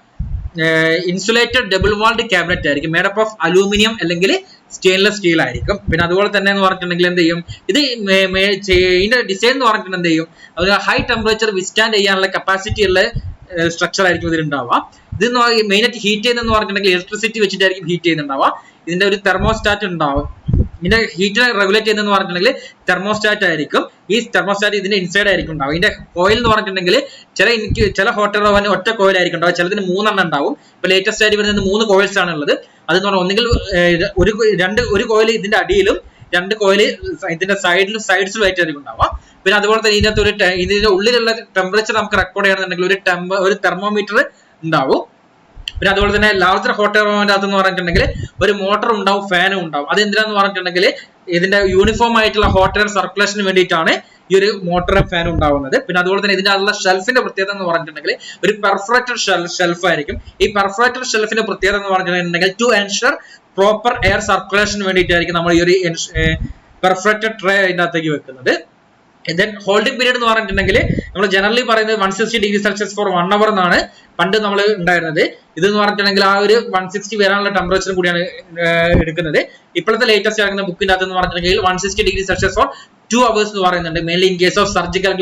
insulated double walled cabinet ആയിരിക്കും, മേഡപ്പ് ഓഫ് അലൂമിനിയം അല്ലെങ്കിൽ സ്റ്റെയിൻലെസ് സ്റ്റീൽ ആയിരിക്കും. പിന്നെ അതുപോലെ തന്നെ എന്ന് പറഞ്ഞിട്ടുണ്ടെങ്കിൽ എന്ത് ചെയ്യും, ഇത് ഇതിന്റെ ഡിസൈൻ എന്ന് പറഞ്ഞിട്ടുണ്ടെങ്കിൽ എന്ത് ചെയ്യും, ഒരു ഹൈ ടെമ്പറേച്ചർ വിസ്റ്റാൻഡ് ചെയ്യാനുള്ള കപ്പാസിറ്റി ഉള്ള സ്ട്രക്ചർ ആയിരിക്കും ഇതിലുണ്ടാവുക. ഇത് മെയിനായിട്ട് ഹീറ്റ് ചെയ്യുന്നതെന്ന് പറഞ്ഞിട്ടുണ്ടെങ്കിൽ ഇലക്ട്രിസിറ്റി വെച്ചിട്ടായിരിക്കും ഹീറ്റ് ചെയ്യുന്നുണ്ടാവുക. ഇതിന്റെ ഒരു തെർമോസ്റ്റാറ്റ് ഉണ്ടാവും. ഇതിന്റെ ഹീറ്റിനെ റെഗുലേറ്റ് ചെയ്യുന്നതെന്ന് പറഞ്ഞിട്ടുണ്ടെങ്കിൽ തെർമോസ്റ്റാറ്റ് ആയിരിക്കും. ഈ തെർമോസ്റ്റാറ്റ് ഇതിന്റെ ഇൻസൈഡ് ആയിരിക്കും ഉണ്ടാവും. ഇതിന്റെ കോയിൽ എന്ന് പറഞ്ഞിട്ടുണ്ടെങ്കിൽ ചില ഹോട്ട് എയർ ഓവന് ഒറ്റ കോയിൽ ആയിരിക്കും ഉണ്ടാവും, ചിലതിന് 3 എണ്ണം ഉണ്ടാവും. ഇപ്പൊ ലേറ്റസ്റ്റ് ആയിട്ട് വരുന്നത് 3 കോയിൽസ് ആണ് ഉള്ളത്. അതെന്ന് പറഞ്ഞാൽ ഒന്നുകിൽ ഒരു കോയിൽ ഇതിന്റെ അടിയിലും 2 കോയിൽ ഇതിന്റെ സൈഡ്സിലും ആയിട്ടായിരിക്കും ഉണ്ടാവുക. പിന്നെ അതുപോലെ തന്നെ ഇതിന്റെ ഉള്ളിലുള്ള ടെമ്പറേച്ചർ നമുക്ക് റെക്കോർഡ് ചെയ്യണമെന്നുണ്ടെങ്കിൽ ഒരു തെർമോമീറ്റർ ഉണ്ടാവും. പിന്നെ അതുപോലെ തന്നെ ലാർജർ ഹോട്ട് എയർ ഓവന്റെ അകത്ത് എന്ന് പറഞ്ഞിട്ടുണ്ടെങ്കിൽ ഒരു മോട്ടർ ഉണ്ടാവും, ഫാനും ഉണ്ടാവും. അത് എന്തിനാന്ന് പറഞ്ഞിട്ടുണ്ടെങ്കിൽ ഇതിന്റെ യൂണിഫോം ആയിട്ടുള്ള ഹോട്ട് എയർ സർക്കുലേഷന് വേണ്ടിയിട്ടാണ് ഈ ഒരു മോട്ടറും ഫാനും ഉണ്ടാവുന്നത്. പിന്നെ അതുപോലെ തന്നെ ഇതിന്റെ ഉള്ള ഷെൽഫിന്റെ പ്രത്യേകത എന്ന് പറഞ്ഞിട്ടുണ്ടെങ്കിൽ ഒരു പെർഫറേറ്റഡ് ഷെൽഫ് ആയിരിക്കും. ഈ പെർഫറേറ്റഡ് ഷെൽഫിന്റെ പ്രത്യേകത എന്ന് പറഞ്ഞിട്ടുണ്ടെങ്കിൽ ടു എൻഷുർ പ്രോപ്പർ എയർ സർക്കുലേഷന് വേണ്ടിയിട്ടായിരിക്കും നമ്മൾ ഈ ഒരു പെർഫറേറ്റഡ് ട്രേ അതിന്റെ അകത്തേക്ക് വെക്കുന്നത്. ദെൻ ഹോൾഡിംഗ് പീരീഡ് എന്ന് പറഞ്ഞിട്ടുണ്ടെങ്കിൽ നമ്മൾ ജനറലി പറയുന്നത് 160 ഡിഗ്രി സെൽഷ്യസ് ഫോർ 1 അവർ എന്നാണ് പണ്ട് നമ്മൾ ഉണ്ടായിരുന്നത്. ഇതെന്ന് പറഞ്ഞിട്ടുണ്ടെങ്കിൽ ആ ഒരു 160 വരാനുള്ള ടെമ്പറേച്ചർ കൂടിയാണ് എടുക്കുന്നത്. ഇപ്പോഴത്തെ ലേറ്റസ്റ്റ് ഇറങ്ങുന്ന ബുക്കിന്റെ അകത്ത് എന്ന് പറഞ്ഞിട്ടുണ്ടെങ്കിൽ 160 ഡിഗ്രി സെൽഷ്യസ് ഫോർ 2 അവേഴ്സ് എന്ന് പറയുന്നുണ്ട്. Mainly in case of surgical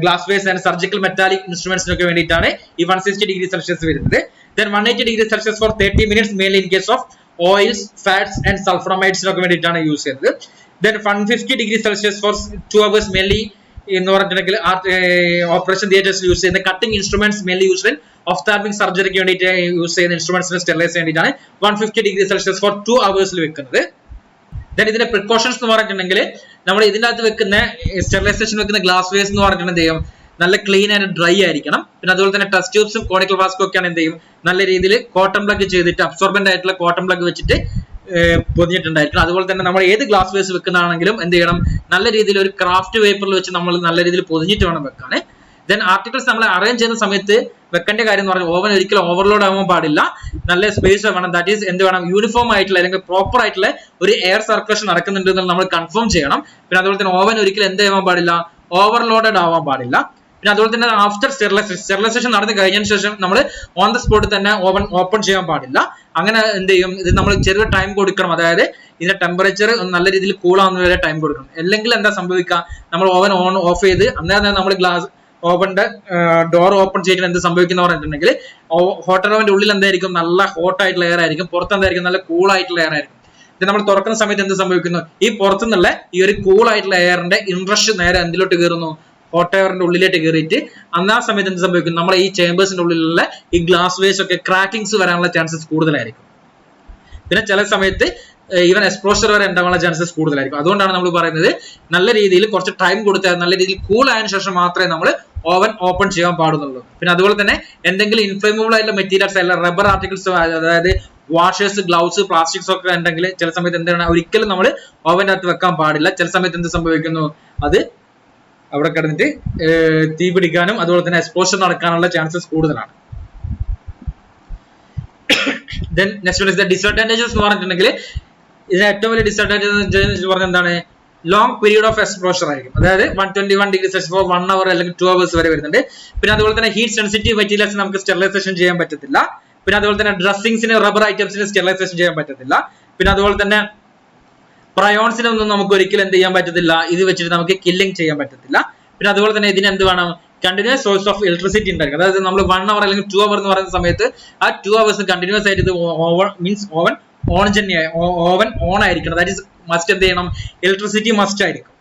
glass wares and surgical metallic ഇൻസ്ട്രുമെന്റ്സിനൊക്കെ വേണ്ടിയിട്ടാണ് ഈ 160 ഡിഗ്രി സെൽഷ്യസ് വരുന്നത്. Then 180 degree Celsius for 30 minutes mainly in case of oils, fats and സൾഫറമൈഡ്സിനൊക്കെ വേണ്ടിയിട്ടാണ് യൂസ് ചെയ്യുന്നത്. Then 150 degree Celsius for 2 hours mainly എന്ന് പറഞ്ഞിട്ടുണ്ടെങ്കിൽ ഓപ്പറേഷൻ തിയേറ്റേഴ്സിൽ യൂസ് ചെയ്യുന്ന cutting instruments mainly used in ophthalmic സർജറിക്ക് വേണ്ടിയിട്ട് യൂസ് ചെയ്യുന്ന ഇൻസ്ട്രുമെന്റ്സിനെ സ്റ്റെറിലൈസ് വേണ്ടിയിട്ടാണ് 150 ഡിഗ്രി സെൽഷ്യസ് ഫോർ 2 അവേഴ്സിൽ വെക്കുന്നത്. ദെൻ ഇതിന്റെ പ്രിക്കോഷൻസ് എന്ന് പറഞ്ഞിട്ടുണ്ടെങ്കിൽ നമ്മൾ ഇതിന്റെ അകത്ത് വെക്കുന്ന സ്റ്റെറിലൈസേഷൻ വെക്കുന്ന ഗ്ലാസ് വേസ് എന്ന് പറഞ്ഞിട്ടുണ്ടെങ്കിൽ എന്ത് ചെയ്യും, നല്ല ക്ലീൻ ആൻഡ് ഡ്രൈ ആയിരിക്കണം. പിന്നെ അതുപോലെ തന്നെ ടെസ്റ്റ് ട്യൂബ്സും കോണിക്കൽ ഫ്ലാസ്കും ഒക്കെയാണ് എന്ത് ചെയ്യും, നല്ല രീതിയിൽ കോട്ടൺ പ്ലഗ് ചെയ്തിട്ട് അബ്സോർബന്റ് ആയിട്ടുള്ള കോട്ടൺ പ്ലഗ് വെച്ചിട്ട് പൊതിഞ്ഞിട്ടുണ്ടായിരിക്കണം. അതുപോലെ തന്നെ നമ്മൾ ഏത് ഗ്ലാസ് വേസ് വെക്കുന്നതാണെങ്കിലും എന്ത് ചെയ്യണം, നല്ല രീതിയിൽ ഒരു ക്രാഫ്റ്റ് പേപ്പറിൽ വെച്ച് നമ്മൾ നല്ല രീതിയിൽ പൊതിഞ്ഞിട്ട് വേണം വെക്കാൻ. ദെൻ ആർട്ടിക്കിൾസ് നമ്മൾ അറേഞ്ച് ചെയ്യുന്ന സമയത്ത് വെക്കേണ്ട കാര്യം എന്ന് പറഞ്ഞാൽ ഓവൻ ഒരിക്കലും ഓവർലോഡ് ആവാൻ പാടില്ല. നല്ല സ്പേസ് വേണം. ദാറ്റ് ഈസ് എന്ത് വേണം, യൂണിഫോം ആയിട്ടുള്ള അല്ലെങ്കിൽ പ്രോപ്പർ ആയിട്ടുള്ള ഒരു എയർ സർക്കുലേഷൻ നടക്കുന്നുണ്ട് എന്ന് നമ്മൾ കൺഫേം ചെയ്യണം. പിന്നെ അതുപോലെ തന്നെ ഓവൻ ഒരിക്കലും എന്ത് ചെയ്യാൻ പാടില്ല, ഓവർലോഡഡ് ആവാൻ പാടില്ല. പിന്നെ അതുപോലെ തന്നെ ആഫ്റ്റർ സ്റ്റെറിലൈസേഷൻ നടന്നു കഴിഞ്ഞതിന് ശേഷം നമ്മൾ ഓൺ ദ സ്പോട്ട് തന്നെ ഓവൻ ഓപ്പൺ ചെയ്യാൻ പാടില്ല. അങ്ങനെ എന്ത് ചെയ്യും, ഇത് നമ്മൾ ചെറിയ ടൈം കൊടുക്കണം. അതായത് ഇതിന്റെ ടെമ്പറേച്ചർ നല്ല രീതിയിൽ കൂൾ ആവുന്ന വരെ ടൈം കൊടുക്കണം. അല്ലെങ്കിൽ എന്താ സംഭവിക്കുക, നമ്മൾ ഓവൻ ഓഫ് ചെയ്ത് അന്നേരം നമ്മൾ ഓവന്റെ ഡോർ ഓപ്പൺ ചെയ്തിട്ട് എന്ത് സംഭവിക്കുന്ന പറഞ്ഞിട്ടുണ്ടെങ്കിൽ ഹോട്ട് എയർ ഓവന്റെ ഉള്ളിൽ എന്തായിരിക്കും, നല്ല ഹോട്ട് ആയിട്ടുള്ള എയർ ആയിരിക്കും, പുറത്ത് എന്തായിരിക്കും, നല്ല കൂൾ ആയിട്ടുള്ള എയർ ആയിരിക്കും. ഇത് നമ്മൾ തുറക്കുന്ന സമയത്ത് എന്ത് സംഭവിക്കുന്നു, ഈ പുറത്തുനിന്നുള്ള ഈ ഒരു കൂൾ ആയിട്ടുള്ള എയറിന്റെ ഇൻട്രസ്റ്റ് നേരെ എന്തിലോട്ട് കയറുന്നു, ഹോട്ട് എയറിന്റെ ഉള്ളിലേക്ക് കയറിയിട്ട് അന്ന് ആ സമയത്ത് എന്ത് സംഭവിക്കും, നമ്മളെ ഈ ചേമ്പേഴ്സിന്റെ ഉള്ളിലുള്ള ഈ ഗ്ലാസ് വേസ് ഒക്കെ ക്രാക്കിങ്സ് വരാനുള്ള ചാൻസസ് കൂടുതലായിരിക്കും. പിന്നെ ചില സമയത്ത് ഈവൻ എക്സ്പ്ലോഷർ വരെ ഉണ്ടാവാനുള്ള ചാൻസസ് കൂടുതലായിരിക്കും. അതുകൊണ്ടാണ് നമ്മൾ പറയുന്നത് നല്ല രീതിയിൽ കുറച്ച് ടൈം കൊടുത്താൽ നല്ല രീതിയിൽ കൂൾ ആയതിനു ശേഷം മാത്രമേ നമ്മൾ ഓവൻ ഓപ്പൺ ചെയ്യാൻ പാടുന്നുള്ളൂ. പിന്നെ അതുപോലെ തന്നെ എന്തെങ്കിലും ഇൻഫ്ലേമബിൾ ആയിട്ടുള്ള മെറ്റീരിയൽസ് അല്ല റബ്ബർ ആർട്ടിക്കിൾസ്, അതായത് വാഷേഴ്സ്, ഗ്ലൗസ്, പ്ലാസ്റ്റിക്സ് ഒക്കെ ഉണ്ടെങ്കിൽ ചില സമയത്ത് എന്താണ് ഒരിക്കലും നമ്മൾ ഓവന്റെ അകത്ത് വെക്കാൻ പാടില്ല. ചില സമയത്ത് എന്ത് സംഭവിക്കുന്നു, അത് അവിടെ കിടന്നിട്ട് തീ പിടിക്കാനും അതുപോലെ തന്നെ എക്സ്പോഷർ നടക്കാനുള്ള ചാൻസസ് കൂടുതലാണ്. ദെൻ നെക്സ്റ്റ് ഡിസഡ്വാൻറ്റേജസ് എന്ന് പറഞ്ഞിട്ടുണ്ടെങ്കിൽ ഇതിന് ഏറ്റവും വലിയ ഡിസഡ്വാൻറ്റേജ് പറഞ്ഞ എന്താണ്, ലോങ് പീരീഡ് ഓഫ് എക്സ്പോഷർ ആയിരിക്കും. അതായത് 121 ഡിഗ്രി സെൽഷ്യസ് ഫോർ 1 അവർ അല്ലെങ്കിൽ 2 അവേഴ്സ് വരെ വരുന്നുണ്ട്. പിന്നെ അതുപോലെ തന്നെ ഹീറ്റ് സെൻസിറ്റീവ് മെറ്റീരിയൽസ് നമുക്ക് സ്റ്റെറിലൈസേഷൻ ചെയ്യാൻ പറ്റത്തില്ല. പിന്നെ അതുപോലെ തന്നെ ഡ്രസ്സിങ്സിന്, റബ്ബർ ഐറ്റംസിന് സ്റ്റെറിലൈസേഷൻ ചെയ്യാൻ പറ്റത്തില്ല. പിന്നെ അതുപോലെ തന്നെ പ്രയോൺസിനൊന്നും നമുക്ക് ഒരിക്കലും എന്ത് ചെയ്യാൻ പറ്റത്തില്ല, ഇത് വെച്ചിട്ട് നമുക്ക് കില്ലിംഗ് ചെയ്യാൻ പറ്റത്തില്ല. പിന്നെ അതുപോലെ തന്നെ ഇതിന് എന്ത് വേണം, കണ്ടിന്യൂസ് സോഴ്സ് ഓഫ് ഇലക്ട്രിസിറ്റി ഉണ്ടായിരിക്കും. അതായത് നമ്മൾ 1 അവർ അല്ലെങ്കിൽ 2 അവർ എന്ന് പറയുന്ന സമയത്ത് ആ 2 അവേഴ്സ് കണ്ടിന്യൂസ് ആയിട്ട് ഇത് ഓവൻ ഓൺ ആയിരിക്കണം. ദാറ്റ് ഈസ് മസ്റ്റ് എന്ത് ചെയ്യണം, ഇലക്ട്രിസിറ്റി മസ്റ്റ് ആയിരിക്കും.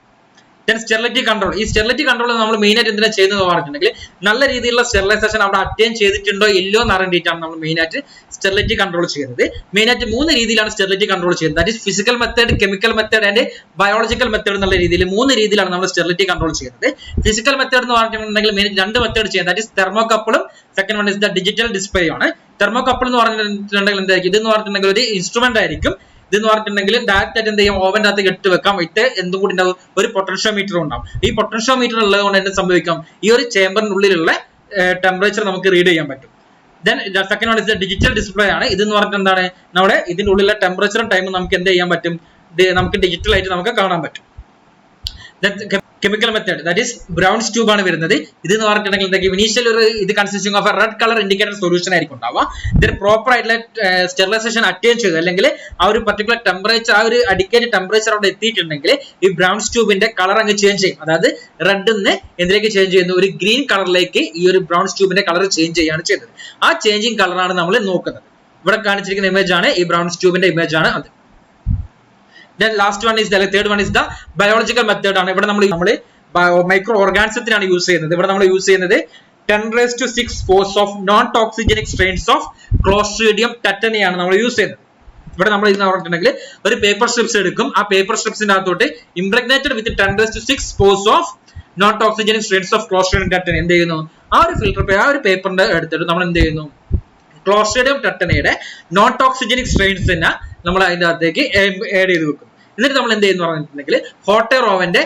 Sterility control. ഈ സ്റ്റെറിലിറ്റി കൺട്രോൾ നമ്മൾ മെയിൻ ആയിട്ട് എന്തിനാ ചെയ്യുന്നത് പറഞ്ഞിട്ടുണ്ടെങ്കിൽ നല്ല രീതിയിലുള്ള സ്റ്റെറിലൈസേഷൻ അവിടെ അറ്റൈൻ ചെയ്തിട്ടുണ്ടോ ഇല്ലയോ എന്ന് അറിയേണ്ടിയിട്ടാണ് നമ്മൾ മെയിൻ ആയിട്ട് സ്റ്റെറിലിറ്റി കൺട്രോൾ ചെയ്യുന്നത്. മെയിൻ ആയിട്ട് 3 രീതിയിലാണ് സ്റ്റെറിലിറ്റി കൺട്രോൾ ചെയ്യുന്നത്. That is physical method, chemical method and biological method എന്നുള്ള രീതിയിൽ 3 രീതിയിലാണ് നമ്മൾ സ്റ്റെറിലിറ്റി കൺട്രോൾ ചെയ്യുന്നത്. ഫിസിക്കൽ മെത്തേഡ് എന്ന് പറഞ്ഞിട്ടുണ്ടെങ്കിൽ മെയിൻ 2 മെത്തേഡ് ചെയ്യുന്നത്. ദാറ്റ് ഈസ് തെർമോകപ്പിളും second one is the digital display ആണ്. തെർമോകപ്പിൾ എന്ന് പറഞ്ഞിട്ടുണ്ടെങ്കിൽ എന്തായിരിക്കും, ഇതെന്ന് പറഞ്ഞിട്ടുണ്ടെങ്കിൽ ഒരു ഇൻസ്ട്രുമെന്റ് ആയിരിക്കും. ഇതെന്ന് പറഞ്ഞിട്ടുണ്ടെങ്കിൽ ഡയറക്റ്റ് ആയിട്ട് എന്ത് ചെയ്യും, ഓവന്റെ അകത്ത് ഇട്ട് വെക്കാം. ഇട്ട് എന്തും കൂടി ഉണ്ടാവും, ഒരു പൊട്ടൻഷ്യോമീറ്റർ ഉണ്ടാവും. ഈ പൊട്ടൻഷ്യോമീറ്റർ ഉള്ളത് കൊണ്ട് എന്ത് സംഭവിക്കാം, ഈ ഒരു ചേമ്പറിനുള്ളിലുള്ള ടെമ്പറേച്ചർ നമുക്ക് റീഡ് ചെയ്യാൻ പറ്റും. Then second one is the digital display ആണ്. ഇതെന്ന് പറഞ്ഞിട്ട് എന്താണ്, നമ്മുടെ ഇതിന്റെ ഉള്ളിലുള്ള ടെമ്പറേച്ചറും ടൈമും നമുക്ക് എന്ത് ചെയ്യാൻ പറ്റും, നമുക്ക് ഡിജിറ്റൽ ആയിട്ട് നമുക്ക് കാണാൻ പറ്റും. Chemical method that is brown tube ആണ് വരുന്നത്. ഇതെന്ന് പറഞ്ഞിട്ടുണ്ടെങ്കിൽ ഇനീഷ്യൽ ഒരു ഇത് consisting of A red colour indicator solution ആയിരിക്കും ഉണ്ടാവുക. ഇതിന് പ്രോപ്പർ ആയിട്ടുള്ള സ്റ്റെറിലൈസേഷൻ അറ്റൈൻ ചെയ്തു, അല്ലെങ്കിൽ ആ ഒരു പർട്ടിക്കുലർ ടെമ്പറേച്ചർ, ആ ഒരു അഡിക്കേറ്റ് ടെമ്പറേച്ചർ അവിടെ എത്തിയിട്ടുണ്ടെങ്കിൽ ഈ ബ്രൗൺ ട്യൂബിന്റെ കളർ അങ്ങ് ചേഞ്ച് ചെയ്യും. അതായത് റെഡ് നിന്ന് എന്തിലേക്ക് ചേഞ്ച് ചെയ്യുന്നു, ഒരു ഗ്രീൻ കളറിലേക്ക് ഈ ഒരു ബ്രൗൺ ട്യൂബിന്റെ കളർ ചേഞ്ച് ചെയ്യാണ് ചെയ്തത്. ആ ചേഞ്ചിങ് കളറാണ് നമ്മൾ നോക്കുന്നത്. ഇവിടെ കാണിച്ചിരിക്കുന്ന ഇമേജ് ആണ് ഈ ബ്രൗൺ ട്യൂബിന്റെ ഇമേജ് ആണ് അത്. Then last one is the third one is the biological method ആണ്. ഇവിടെ നമ്മൾ മൈക്രോ ഓർഗാനിസത്തിനാണ് യൂസ് ചെയ്യുന്നത്. ഇവിടെ നമ്മൾ യൂസ് ചെയ്യുന്നത് 10⁶ spores of non toxigenic strains of Clostridium tetani ആണ് നമ്മൾ യൂസ് ചെയ്യുന്നത്. ഇവിടെ നമ്മൾ ഇന്ന് പറഞ്ഞിട്ടുണ്ടെങ്കിൽ ഒരു പേപ്പർ സ്ട്രിപ്സ് എടുക്കും. ആ പേപ്പർ സ്ട്രിപ്സിന്റെ അകത്തോട്ട് impregnated with 10⁶ spores of non toxigenic strains of Clostridium tetani എന്ത് ചെയ്യുന്നു, ആ ഒരു ഫിൽറ്റർ ആ ഒരു പേപ്പറിന്റെ എടുത്തിട്ട് നമ്മൾ എന്ത് ചെയ്യുന്നു, Clostridium tetaniയുടെ നോൺ ടോക്സിജനിക് സ്ട്രെയിൻസിനെ നമ്മൾ അതിന്റെ അകത്തേക്ക് ആഡ് ചെയ്ത് വെക്കും. എന്നിട്ട് നമ്മൾ എന്ത് ചെയ്യുന്നു പറഞ്ഞിട്ടുണ്ടെങ്കിൽ ഹോട്ട് എയർ ഓവന്റെ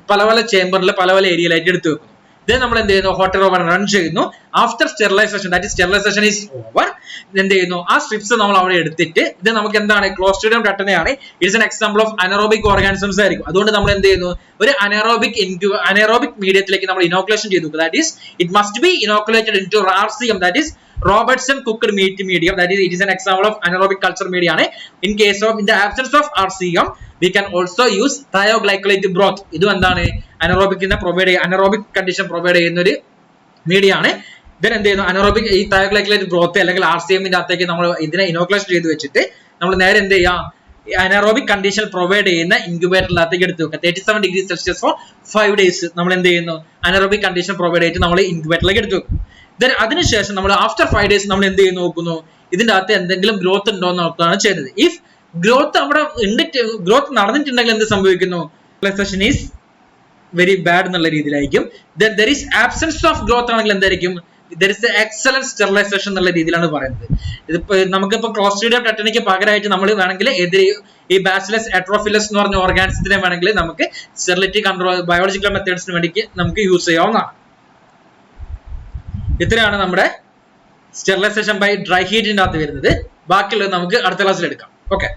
പല പല ചേമ്പറിൽ പല പല ഏരിയയിലായിട്ട് എടുത്തു വെക്കുന്നു. ഇത് നമ്മൾ എന്ത് ചെയ്യുന്നു, ഹോട്ട് എയർ ഓവൻ റൺ ചെയ്യുന്നു. After sterilisation that sterilisation is over, എന്ത് ചെയ്യുന്നു, ആ സ്ട്രിപ്സ് നമ്മൾ അവിടെ എടുത്തിട്ട് ഇത് നമുക്ക് എന്താണ്, ക്ലോസ്ട്രിഡിയം ടെറ്റനി ആണ്. It's an example of anaerobic organisms ആയിരിക്കും. അതുകൊണ്ട് നമ്മൾ എന്ത് ചെയ്യുന്നു, ഒരു അനറോബിക് മീഡിയത്തിലേക്ക് നമ്മൾ ഇനോക്കുലേഷൻ ചെയ്തു. That is it must be inoculated into RCM, that is Robertson cooked meat medium, that is it is an example of anaerobic culture media ആണ്. In the absence of RCM we can also use thioglycolate broth. ഇത് എന്താണ്, അനറോബിക് കണ്ടീഷൻ പ്രൊവൈഡ് ചെയ്യുന്ന ഒരു മീഡിയ ആണ്. then എന്ത് ചെയ്യുന്നു, അനറോബിക് ഈ thioglycolate broth അല്ലെങ്കിൽ RCM ന്റെ അകത്തേക്ക് നമ്മൾ ഇതിനെ ഇനോക്കുലേഷൻ ചെയ്ത് വെച്ചിട്ട് നമ്മൾ നേരെ എന്ത് ചെയ്യാം, അനറോബിക് കണ്ടീഷൻ പ്രൊവൈഡ് ചെയ്യുന്ന ഇൻക്യുബേറ്ററിനകത്തേക്ക് എടുത്ത് വെക്കുക. 37°C for 5 days നമ്മൾ എന്ത് ചെയ്യുന്നു, അനറോബിക് കണ്ടീഷൻ പ്രൊവൈഡ് ചെയ്തിട്ട് നമ്മൾ ഇൻക്യുബേറ്ററിലേക്ക് എടുത്ത് വെക്കും. അതിനുശേഷം നമ്മൾ ആഫ്റ്റർ 5 days നമ്മൾ എന്ത് ചെയ്യുന്നു നോക്കുന്നു, ഇതിന്റെ അകത്ത് എന്തെങ്കിലും ഗ്രോത്ത് ഉണ്ടോ എന്ന് നോക്കുകയാണ് ചെയ്യുന്നത്. ഇഫ് ഗ്രോത്ത് അവിടെ ഗ്രോത്ത് നടന്നിട്ടുണ്ടെങ്കിൽ എന്ത് സംഭവിക്കുന്നു, സ്റ്റെറിലൈസേഷൻ ഈസ് വെരി ബാഡ് എന്നുള്ള രീതിയിലായിരിക്കും. then there is absence of growth ആണെങ്കിൽ എന്തായിരിക്കും, there is excellent sterilization എന്നുള്ള രീതിയിലാണ് പറയുന്നത്. ഇതിപ്പോ നമുക്കിപ്പോ ക്ലോസ്ട്രിഡിയം ടെറ്റനിക്ക് പകരമായിട്ട് നമ്മൾ വേണമെങ്കിൽ ഈ ബാസിലസ് അട്രോഫിലസ് എന്ന് പറഞ്ഞ ഓർഗാനിസത്തിനെ വേണമെങ്കിൽ നമുക്ക് സ്റ്റെറിലിറ്റി കൺട്രോൾ ബയോളജിക്കൽ മെത്തേഡ്സിന് വേണ്ടി നമുക്ക് യൂസ് ചെയ്യാവുന്നതാണ്. ഇത്രയാണ് നമ്മുടെ സ്റ്റെറിലൈസേഷൻ ബൈ ഡ്രൈ ഹീറ്റിന്റെ അകത്ത് വരുന്നത്. ബാക്കിയുള്ളത് നമുക്ക് അടുത്ത ക്ലാസ്സിൽ എടുക്കാം. ഓക്കെ.